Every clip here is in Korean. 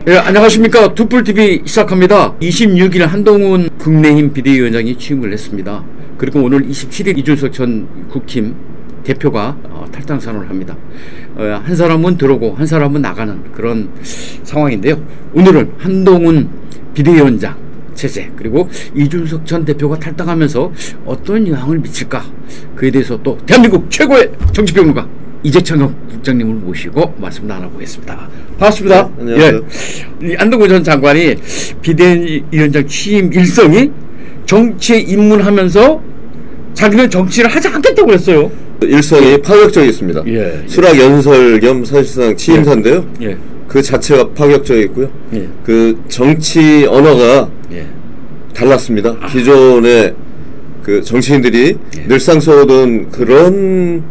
예, 안녕하십니까. 투뿔TV 시작합니다. 26일 한동훈 국내힘 비대위원장이 취임을 했습니다. 그리고 오늘 27일 이준석 전 국힘 대표가 탈당 선언을 합니다. 한 사람은 들어오고 한 사람은 나가는 그런 상황인데요. 오늘은 한동훈 비대위원장 체제 그리고 이준석 전 대표가 탈당하면서 어떤 영향을 미칠까, 그에 대해서 또 대한민국 최고의 정치평론가 이재창 국장님을 모시고 말씀 나눠보겠습니다. 반갑습니다. 네, 안녕하세요. 예, 한동훈 전 장관이 비대위원장 취임 일성이 정치에 입문하면서 자기는 정치를 하지 않겠다고 그랬어요. 일성이 파격적이었습니다. 예, 수락 연설 겸 사실상 취임사인데요. 예. 그 자체가 파격적이었고요. 예. 그 정치 언어가 예. 달랐습니다. 기존의 그 정치인들이 예. 늘상 써오던 그런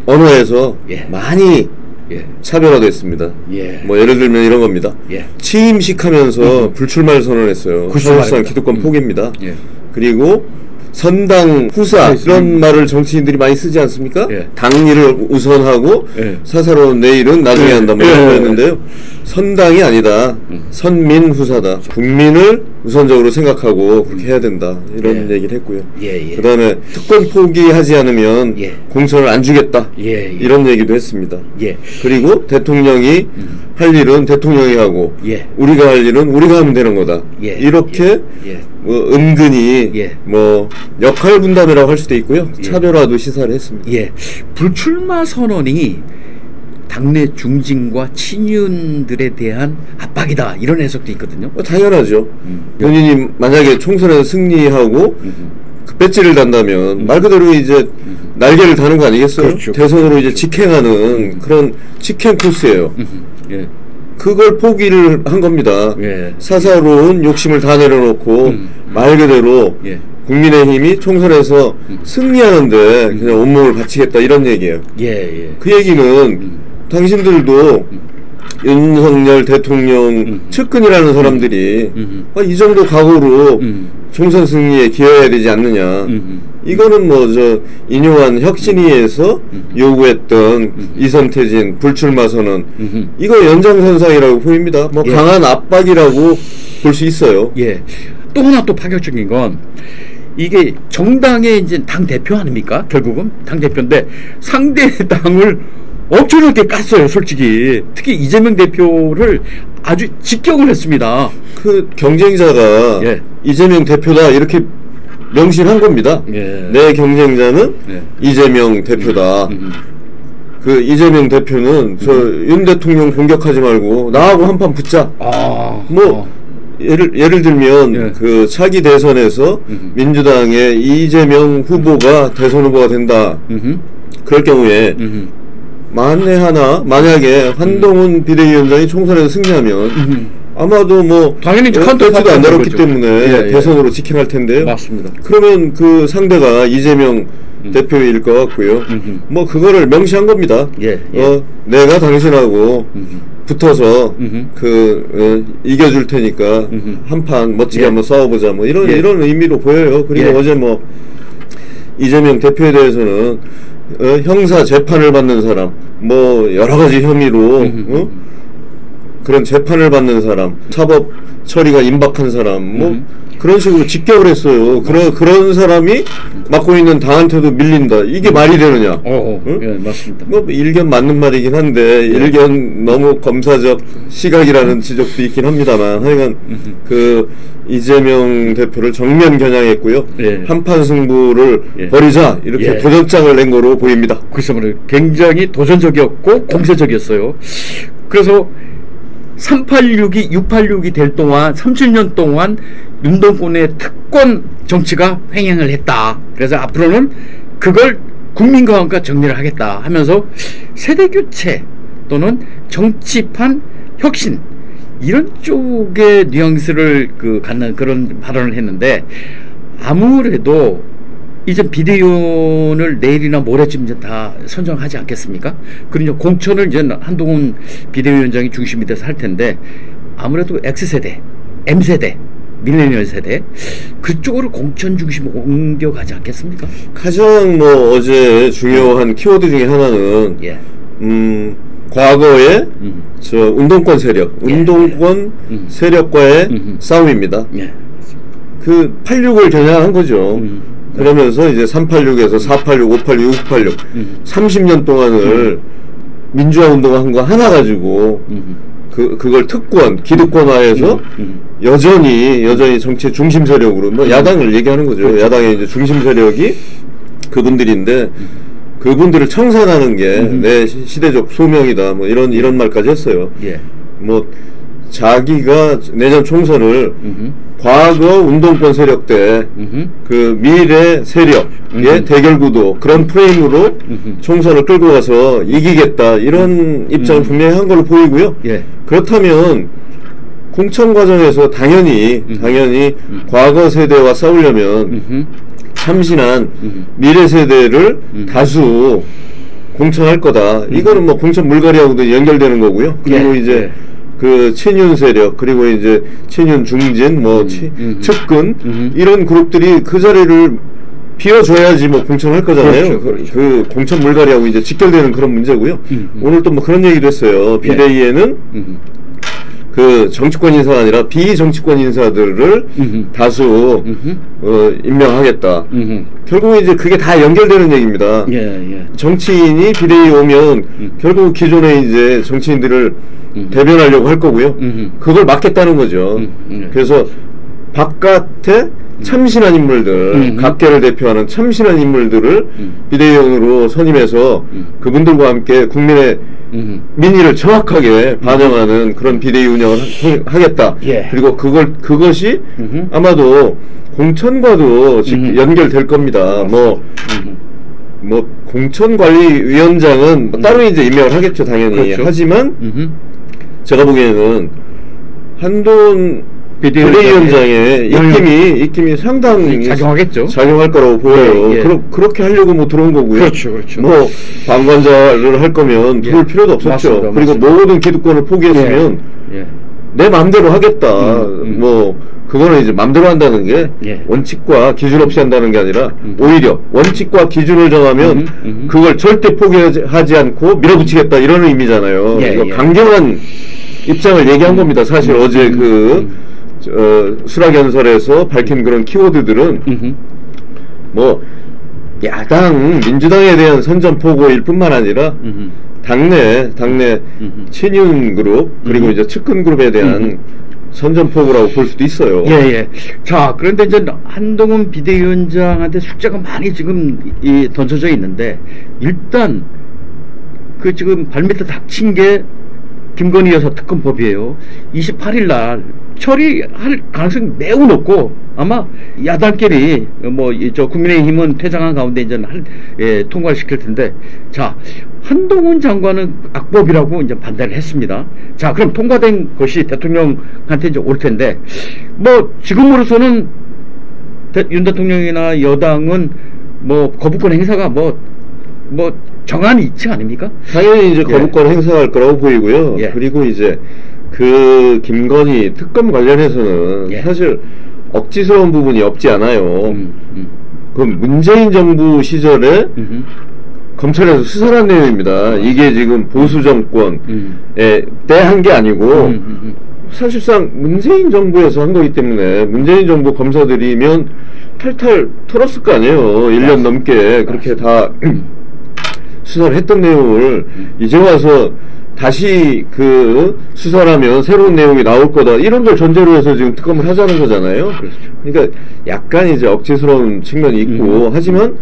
언어에서 예. 많이 예. 차별화됐습니다. 예. 뭐 예를 들면 이런 겁니다. 예. 취임식 하면서 불출마를 선언했어요. 사실상 기득권 포기입니다. 예. 그리고 선당 후사 이런 말을 정치인들이 많이 쓰지 않습니까? 예. 당일을 우선하고 예. 사사로운 내일은 나중에 예. 한다 뭐 이런 거였는데요. 선당이 아니다. 선민 후사다. 국민을 우선적으로 생각하고 그렇게 해야 된다. 이런 예. 얘기를 했고요. 예. 예. 그 다음에 특권 포기하지 않으면 예. 공천을 안 주겠다. 예. 이런 얘기도 했습니다. 예. 그리고 대통령이 할 일은 대통령이 하고 예. 우리가 할 일은 우리가 하면 되는 거다. 예. 이렇게 예. 뭐 은근히 예. 뭐 역할 분담이라고 할 수도 있고요. 예. 차별화도 시사를 했습니다. 예. 불출마 선언이 당내 중진과 친윤들에 대한 압박이다, 이런 해석도 있거든요. 당연하죠. 본인이 만약에 총선에서 승리하고 그 배지를 단다면 말 그대로 이제 날개를 다는 거 아니겠어요? 그렇죠. 대선으로 이제 직행하는 그런 직행 코스예요. 예. 그걸 포기를 한 겁니다. 예. 사사로운 욕심을 다 내려놓고 말 그대로 예. 국민의힘이 총선에서 승리하는데 그냥 온몸을 바치겠다 이런 얘기예요. 예. 그 얘기는 당신들도 윤석열 대통령 측근이라는 사람들이 이 정도 각오로 총선 승리에 기여해야 되지 않느냐. 이거는 뭐 저 인용한 혁신위에서 요구했던 이선태진 불출마 선언, 이거 연장선상이라고 보입니다. 뭐 예. 강한 압박이라고 볼 수 있어요. 예. 또 하나 또 파격적인 건, 이게 정당의 이제 당 대표 아닙니까? 결국은 당 대표인데 상대 당을 엄청나게 깠어요, 솔직히. 특히 이재명 대표를 아주 직격을 했습니다. 그 경쟁자가 예. 이재명 대표다 이렇게 명시한 겁니다. 예. 내 경쟁자는 예. 이재명 대표다. 그 이재명 대표는 저 윤 대통령 공격하지 말고 나하고 한판 붙자. 뭐 예를 들면 예. 그 차기 대선에서 민주당의 이재명 후보가 대선 후보가 된다. 그럴 경우에 만약에 한동훈 비대위원장이 총선에서 승리하면 아마도 뭐 당연히 이제 배지도 안 다뤘기 거죠. 때문에 예. 대선으로 직행할 텐데요. 맞습니다. 그러면 그 상대가 이재명 대표일 것 같고요. 뭐 그거를 명시한 겁니다. 예. 내가 당신하고 붙어서 이겨줄 테니까 한판 멋지게 예. 한번 싸워보자. 뭐 이런 의미로 보여요. 그리고 예. 어제 뭐 이재명 대표에 대해서는 형사 재판을 받는 사람, 뭐 여러 가지 혐의로 그런 재판을 받는 사람, 사법 처리가 임박한 사람, 뭐 그런 식으로 직격을 했어요. 그런 사람이 맡고 있는 당한테도 밀린다. 이게 말이 되느냐? 응? 예, 맞습니다. 뭐 일견 맞는 말이긴 한데 일견 너무 검사적 시각이라는 지적도 있긴 합니다만, 하여간 그 이재명 대표를 정면 겨냥했고요. 예. 한판 승부를 벌이자 이렇게 예. 도전장을 낸 거로 보입니다. 글쎄 말이에요. 굉장히 도전적이었고 공세적이었어요. 그래서 386이 686이 될 동안 37년 동안 윤동권의 특권 정치가 횡행을 했다. 그래서 앞으로는 그걸 국민과 함께 정리를 하겠다 하면서 세대교체 또는 정치판 혁신, 이런 쪽의 뉘앙스를 갖는 그런 발언을 했는데, 아무래도 이제 비대위원을 내일이나 모레쯤 이제 다 선정하지 않겠습니까? 그리고 공천을 이제 한동훈 비대위원장이 중심이 돼서 할 텐데, 아무래도 X세대, M세대, 밀레니얼 세대, 그쪽으로 공천 중심으로 옮겨가지 않겠습니까? 가장 뭐 어제 중요한 키워드 중에 하나는 예. 과거의 저 운동권 세력, 운동권 세력과의 싸움입니다. 그 86을 겨냥한 거죠. 그러면서 이제 386에서 486, 586, 686 30년 동안을 민주화 운동한 거 하나 가지고 그걸 특권, 기득권화해서 여전히 정치의 중심 세력으로 뭐 야당을 얘기하는 거죠. 야당의 이제 중심 세력이 그분들인데 그분들을 청산하는 게 내 시대적 소명이다. 뭐 이런 말까지 했어요. 뭐 자기가 내년 총선을 과거 운동권 세력 때 그 미래 세력의 대결 구도 그런 프레임으로 총선을 끌고 가서 이기겠다 이런 입장을 분명히 한 걸로 보이고요. 그렇다면 공천 과정에서 당연히 과거 세대와 싸우려면 참신한 미래 세대를 다수 공천할 거다. 이거는 뭐 공천 물갈이하고도 연결되는 거고요. 그리고 이제 그 친윤 세력 그리고 이제 친윤 중진 뭐 측근 이런 그룹들이 그 자리를 비워줘야지 뭐 공천할 거잖아요. 그 공천 물갈이하고 이제 직결되는 그런 문제고요. 오늘 또 뭐 그런 얘기도 했어요. 비대위에는 그 정치권 인사가 아니라 비정치권 인사들을 다수 임명하겠다. 결국 이제 그게 다 연결되는 얘기입니다. 정치인이 비대위 오면 결국 기존에 이제 정치인들을 대변하려고 할 거고요. 그걸 막겠다는 거죠. 그래서 바깥에 참신한 인물들, 각계를 대표하는 참신한 인물들을 비대위원으로 선임해서 그분들과 함께 국민의 민의를 정확하게 반영하는 그런 비대위 운영을 하겠다. 그리고 그것이 아마도 공천과도 연결될 겁니다. 뭐 공천관리위원장은 따로 이제 임명을 하겠죠, 당연히. 하지만 제가 보기에는 한돈 비대위원장의 입김이 상당히 작용할 거라고 보여요. 그렇게 하려고 뭐 들어온 거고요. 뭐 방관자를 할 거면 들어올 필요도 없었죠. 그리고 모든 기득권을 포기했으면 내 마음대로 하겠다. 뭐 그거는 이제 마음대로 한다는 게 원칙과 기준 없이 한다는 게 아니라 오히려 원칙과 기준을 정하면 그걸 절대 포기하지 않고 밀어붙이겠다 이런 의미잖아요. 이거 강경한 입장을 얘기한 겁니다. 사실 어제 그 수락연설에서 밝힌 그런 키워드들은 뭐 야당 민주당에 대한 선전포고일 뿐만 아니라 당내 친윤 그룹 그리고 이제 측근 그룹에 대한 선전포고라고 볼 수도 있어요. 자, 그런데 이제 한동훈 비대위원장한테 숙제가 많이 지금 던져져 있는데 일단 그 지금 발밑에 닥친 게 김건희 여사 특검법이에요. 28일 날 처리할 가능성이 매우 높고 아마 야당끼리 뭐 저 국민의힘은 퇴장한 가운데 이제 통과를 시킬 텐데 자 한동훈 장관은 악법이라고 이제 반대를 했습니다. 자 그럼 통과된 것이 대통령한테 이제 올 텐데 뭐 지금으로서는 윤 대통령이나 여당은 뭐 거부권 행사가 뭐 정한이 있지 아닙니까? 당연히 이제 거부권 행사할 거라고 보이고요. 그리고 이제 그 김건희 특검 관련해서는 사실 억지스러운 부분이 없지 않아요. 그 문재인 정부 시절에 검찰에서 수사한 내용입니다. 이게 지금 보수 정권에 때 한 게 아니고 사실상 문재인 정부에서 한 거기 때문에 문재인 정부 검사들이면 탈탈 털었을 거 아니에요. 1년 넘게 그렇게 다 수사를 했던 내용을 이제 와서 다시 그 수사를 하면 새로운 내용이 나올 거다 이런 걸 전제로 해서 지금 특검을 하자는 거잖아요. 그러니까 약간 이제 억지스러운 측면이 있고 하지만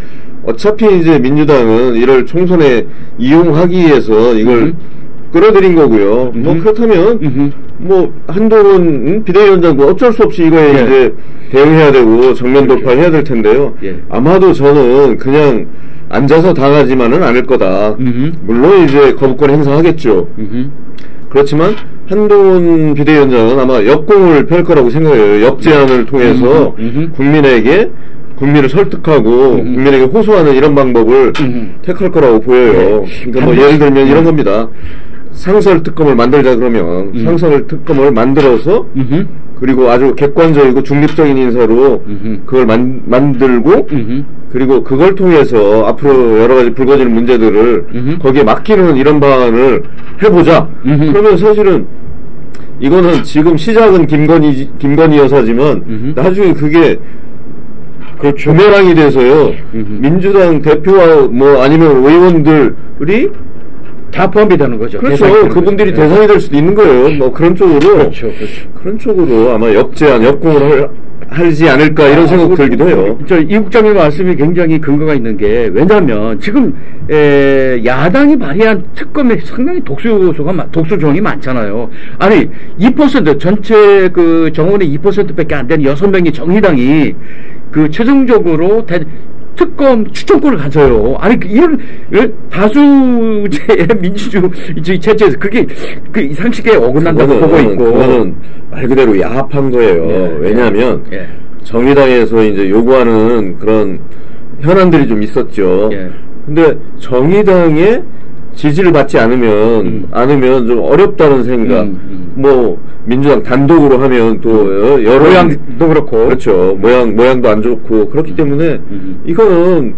어차피 이제 민주당은 이를 총선에 이용하기 위해서 이걸 끌어들인 거고요. 뭐 그렇다면 뭐 한동훈 비대위원장도 어쩔 수 없이 이거에 이제 대응해야 되고 정면 돌파를 해야 될 텐데요. 아마도 저는 그냥 앉아서 당하지만은 않을 거다. 물론 이제 거부권 행사하겠죠. 그렇지만 한동훈 비대위원장은 아마 역공을 펼 거라고 생각해요. 역제안을 통해서 국민을 설득하고 국민에게 호소하는 이런 방법을 택할 거라고 보여요. 그러니까 뭐 예를 들면 이런 겁니다. 상설 특검을 만들자 그러면 상설 특검을 만들어서 그리고 아주 객관적이고 중립적인 인사로 그걸 만들고 그리고 그걸 통해서 앞으로 여러 가지 불거지는 문제들을 거기에 맡기는 이런 방안을 해보자. 그러면 사실은 이거는 지금 시작은 김건희 여사지만 나중에 그게 그렇죠. 부메랑이 돼서요. 민주당 대표와 뭐 아니면 의원들이 다 포함이 되는 거죠. 그렇죠. 그분들이 대상이 될 수도 있는 거예요. 뭐 그런 쪽으로. 그렇죠. 그런 쪽으로 아마 역제한, 역공을 하지 않을까 이런 생각 들기도 해요. 이 국장님 말씀이 굉장히 근거가 있는 게, 왜냐하면 지금 야당이 발의한 특검에 상당히 독소조항이 많잖아요. 아니 2% 전체 그 정원의 2%밖에 안 되는 6명이 정의당이 그 최종적으로 특검 추천권을 가져요. 아니 이런 다수제의 민주주의 체제에서 그게 그 상식에 어긋난다고 보고 있고, 그거는 말 그대로 야합한 거예요. 왜냐하면 정의당에서 이제 요구하는 그런 현안들이 좀 있었죠. 근데 정의당의 지지를 받지 않으면 좀 어렵다는 생각. 뭐 민주당 단독으로 하면 또 여러 모양도 그렇고, 그렇죠. 모양도 안 좋고 그렇기 때문에 이거는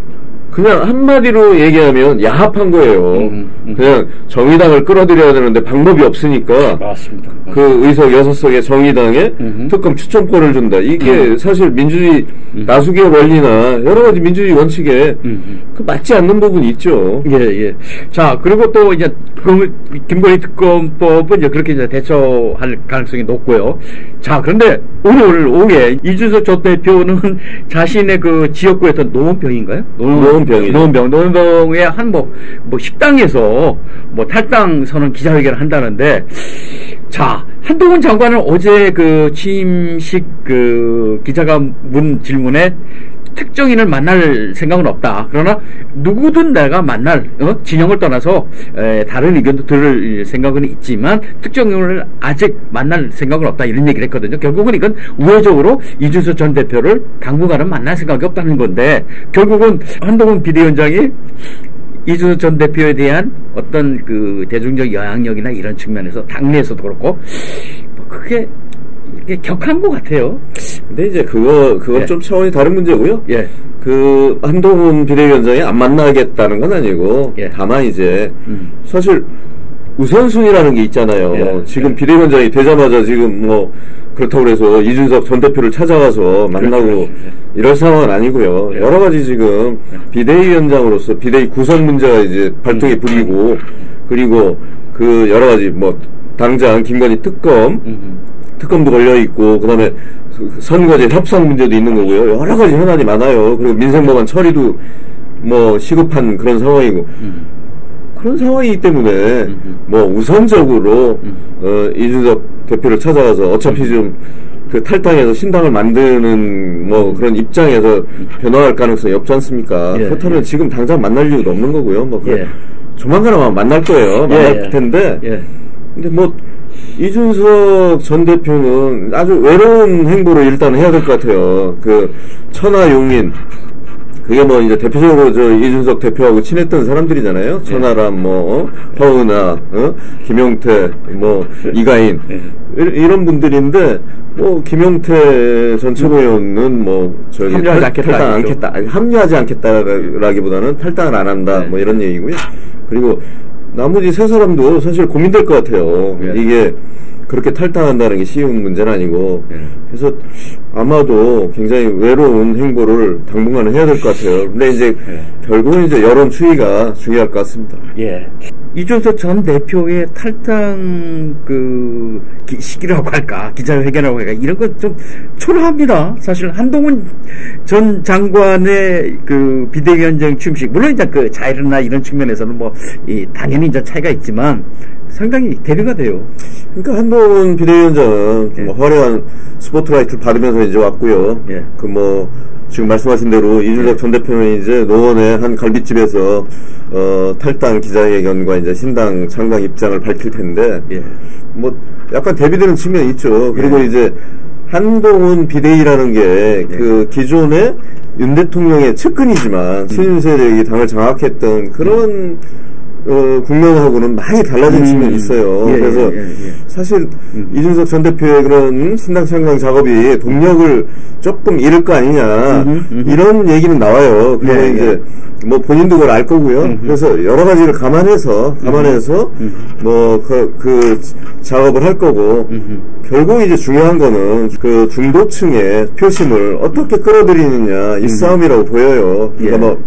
그냥 한마디로 얘기하면 야합한 거예요. 그냥 정의당을 끌어들여야 되는데 방법이 없으니까. 맞습니다. 그 의석 6석의 정의당에 특검 추천권을 준다. 이게 사실 민주주의 다수결 원리나 여러 가지 민주주의 원칙에 그 맞지 않는 부분이 있죠. 예. 자, 그리고 또 이제 김건희 특검법은 이제 그렇게 이제 대처할 가능성이 높고요. 자, 그런데 오늘 오후에 이준석 전 대표는 자신의 그 지역구였던 노원병인가요? 노원병의 한 뭐 식당에서 뭐 탈당 선언 기자회견을 한다는데, 자, 한동훈 장관은 어제 그 취임식 그 기자가 문 질문에 특정인을 만날 생각은 없다. 그러나 누구든 내가 만날 진영을 떠나서 다른 의견도 들을 생각은 있지만 특정인을 아직 만날 생각은 없다. 이런 얘기를 했거든요. 결국은 이건 우회적으로 이준석 전 대표를 당분간은 만날 생각이 없다는 건데, 결국은 한동훈 비대위원장이 이준석 전 대표에 대한 어떤 그 대중적 영향력이나 이런 측면에서 당내에서도 그렇고 뭐 그게 격한 것 같아요. 근데 이제 그건 좀 차원이 다른 문제고요. 그 한동훈 비대위원장이 안 만나겠다는 건 아니고, 다만 이제 사실 우선순위라는 게 있잖아요. 지금 비대위원장이 되자마자 지금 뭐 그렇다고 해서 이준석 전 대표를 찾아가서 만나고 이럴 상황은 아니고요. 여러 가지 지금 비대위원장으로서 비대위 구성 문제가 이제 발등에 불이고, 그리고 그 여러 가지 뭐 당장 김건희 특검도 걸려있고, 그 다음에 선거제 협상 문제도 있는 거고요. 여러 가지 현안이 많아요. 그리고 민생법안 처리도 뭐 시급한 그런 상황이고, 그런 상황이기 때문에 뭐 우선적으로 이준석 대표를 찾아가서 어차피 좀 그 탈당해서 신당을 만드는 뭐 그런 입장에서 변화할 가능성이 없지 않습니까? 그렇다면 지금 당장 만날 이유도 없는 거고요. 뭐 조만간 아마 만날 거예요. 만날 텐데, 근데 뭐 이준석 전 대표는 아주 외로운 행보를 일단 해야 될 것 같아요. 그 천하용인, 그게 뭐 이제 대표적으로 이준석 대표하고 친했던 사람들이잖아요. 천하람, 허은하, 김용태, 뭐 이가인, 이런 분들인데, 뭐 김용태 전 최고위원은 뭐 합류하지 않겠다라기보다는 탈당을 안 한다, 뭐 이런 얘기고요. 그리고 나머지 세 사람도 사실 고민될 것 같아요. 이게 그렇게 탈당한다는 게 쉬운 문제는 아니고, 그래서 아마도 굉장히 외로운 행보를 당분간은 해야 될 것 같아요. 근데 이제 결국은 이제 여론 추이가 중요할 것 같습니다. 이준석 전 대표의 탈당 그 시기라고 할까, 기자회견이라고 할까, 이런 건 좀 초라합니다. 사실 한동훈 전 장관의 그 비대위원장 취임식, 물론 이제 그 자율이나 이런 측면에서는 뭐 당연히 이제 차이가 있지만 상당히 대비가 돼요. 그러니까 한동훈 비대위원장은 뭐 화려한 스포트라이트를 받으면서 이제 왔고요. 그 뭐 지금 말씀하신 대로 이준석 전 대표는 이제 노원의 한 갈비집에서 탈당 기자회견과 이제 신당 창당 입장을 밝힐 텐데, 뭐 약간 대비되는 측면이 있죠. 그리고 이제 한동훈 비대위라는 게 그 기존의 윤 대통령의 측근이지만 친윤 세력이 당을 장악했던 그런 국면하고는 많이 달라진 측면이 있어요. 예, 그래서 사실 이준석 전 대표의 그런 신당 창당 작업이 동력을 조금 잃을 거 아니냐 이런 얘기는 나와요. 근데 이제 뭐 본인도 그걸 알 거고요. 그래서 여러 가지를 감안해서 뭐 그 작업을 할 거고 결국 이제 중요한 거는 그 중도층의 표심을 어떻게 끌어들이느냐 이 싸움이라고 보여요. 그러니까 뭐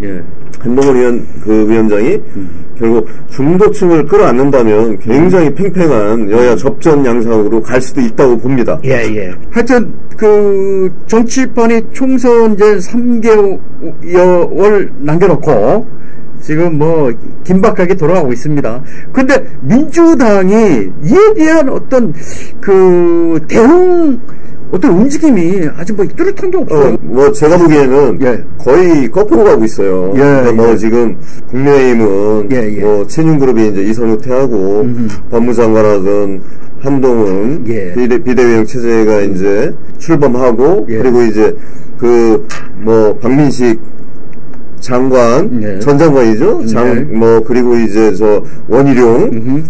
한동훈 위원장이 결국 중도층을 끌어안는다면 굉장히 팽팽한 여야 접전 양상으로 갈 수도 있다고 봅니다. 하여튼 그 정치판이 총선제 3개월 남겨놓고 지금 뭐 긴박하게 돌아가고 있습니다. 근데 민주당이 이에 대한 어떤 그 대응 어떤 움직임이 아직 뭐 뚜렷한 게 없어요. 뭐 제가 보기에는 거의 거꾸로 가고 있어요. 그러니까 뭐 지금 국민의힘은 뭐 친윤그룹이 이제 이선우태하고 법무장관하던 한동훈 비대위원 체제가 이제 출범하고 그리고 이제 그 뭐 박민식 장관 전 장관이죠. 뭐 그리고 이제 저 원희룡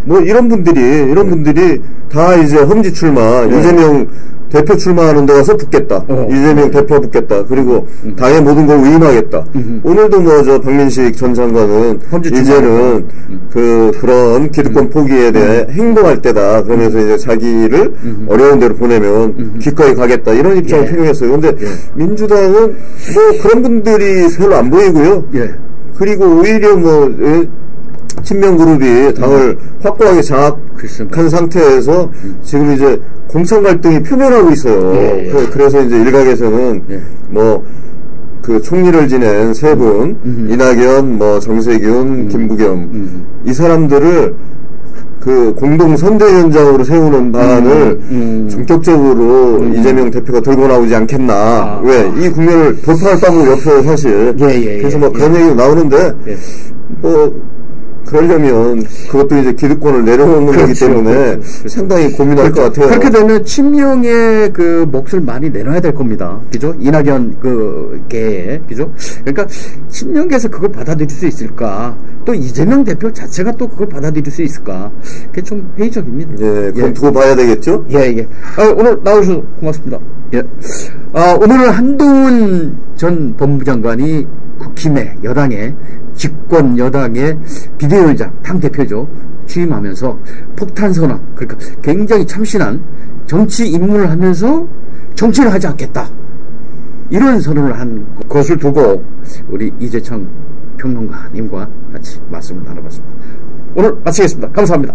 뭐 이런 분들이 다 이제 험지 출마 이재명 대표 출마하는 데 가서 붙겠다. 이재명 대표 붙겠다. 그리고 당의 모든 걸 위임하겠다. 오늘도 뭐 저 박민식 전 장관은 이제는 그런 기득권 포기에 대해 행동할 때다. 그러면서 이제 자기를 어려운 데로 보내면 기꺼이 가겠다. 이런 입장을 표명했어요. 근데 민주당은 뭐 그런 분들이 별로 안 보이고요. 그리고 오히려 뭐 친명그룹이 당을 확고하게 장악한 상태에서 지금 이제 공천 갈등이 표면하고 있어요. 그래서 이제 일각에서는 뭐 그 총리를 지낸 세 분, 이낙연, 뭐 정세균, 김부겸 이 사람들을 그 공동 선대위원장으로 세우는 방안을 전격적으로 이재명 대표가 들고 나오지 않겠나. 왜? 이 국면을 돌파할 방법이 없어요, 사실. 그래서 뭐 그런 얘기가 나오는데 뭐 그러려면 그것도 이제 기득권을 내려놓는 거기 때문에 상당히 고민할 것 같아요. 그렇게 되면 친명의 그 몫을 많이 내놔야 될 겁니다. 그죠? 이낙연 그 계에 그죠? 그러니까 친명계에서 그걸 받아들일 수 있을까? 또 이재명 대표 자체가 또 그걸 받아들일 수 있을까? 그게 좀 회의적입니다. 그럼 두고 봐야 되겠죠? 오늘 나오셔서 고맙습니다. 오늘은 한동훈 전 법무장관이 국힘의 여당의 집권 여당의 비대위원장 당대표죠. 취임하면서 폭탄 선언, 그러니까 굉장히 참신한 정치 입문을 하면서 정치를 하지 않겠다 이런 선언을 한 것을 두고 우리 이재청 평론가님과 같이 말씀을 나눠봤습니다. 오늘 마치겠습니다. 감사합니다.